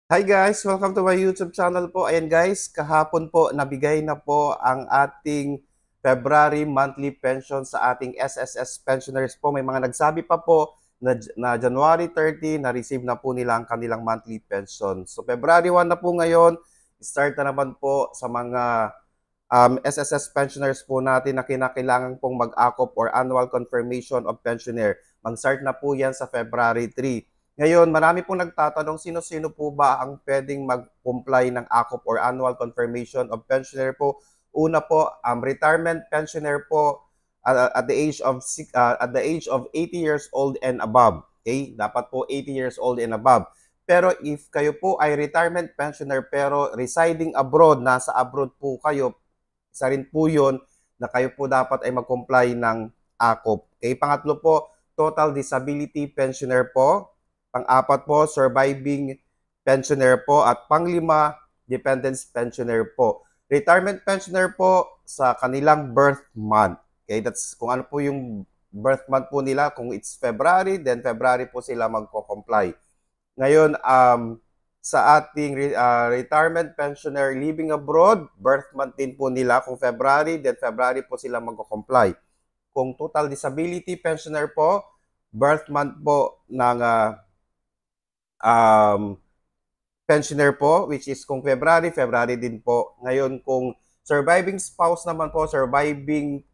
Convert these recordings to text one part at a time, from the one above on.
Hi guys! Welcome to my YouTube channel po. Ayan guys, kahapon po nabigay na po ang ating February monthly pension sa ating SSS pensioners po. May mga nagsabi pa po na January 30 na-receive na po nila ang kanilang monthly pension. So February 1 na po ngayon, start na naman po sa mga SSS pensioners po natin na kinakailangan pong mag-akop or annual confirmation of pensioner. Mag-start na po yan sa February 3. Ngayon, marami pong nagtatanong sino-sino po ba ang pwedeng mag-comply ng AKOP or annual confirmation of pensioner po. Una po, retirement pensioner po at the age of 80 years old and above. Okay? Dapat po 80 years old and above. Pero if kayo po ay retirement pensioner pero residing abroad, nasa abroad po kayo, isa rin po yun na kayo po dapat ay mag-comply ng AKOP. Okay? Pangatlo po, total disability pensioner po. Pang-apat po, surviving pensioner po. At pang-lima, dependence pensioner po. Retirement pensioner po sa kanilang birth month. Okay, that's kung ano po yung birth month po nila. Kung it's February, then February po sila magko-comply. Ngayon, sa ating retirement pensioner living abroad, birth month din po nila. Kung February, then February po sila magko-comply. Kung total disability pensioner po, birth month po ng pensioner po, which is kung February, February din po. Ngayon, kung surviving spouse naman po, surviving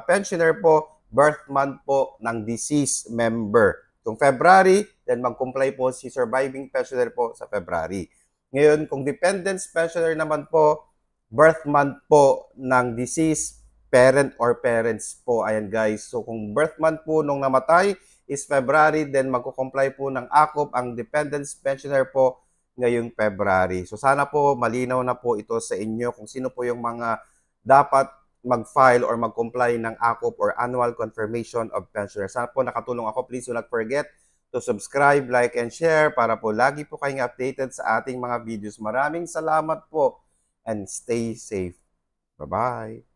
pensioner po, birth month po ng deceased member. Kung February, then mag-comply po si surviving pensioner po sa February. Ngayon, kung dependence pensioner naman po, birth month po ng deceased parent or parents po. Ayan guys. So kung birth month po nung namatay is February, then magko-comply po ng AKOP ang dependence pensioner po ngayong February. So sana po malinaw na po ito sa inyo kung sino po yung mga dapat mag-file or mag-comply ng AKOP or annual confirmation of pensioner. Sana po nakatulong ako. Please do not forget to subscribe, like, and share para po lagi po kayong updated sa ating mga videos. Maraming salamat po and stay safe. Bye-bye.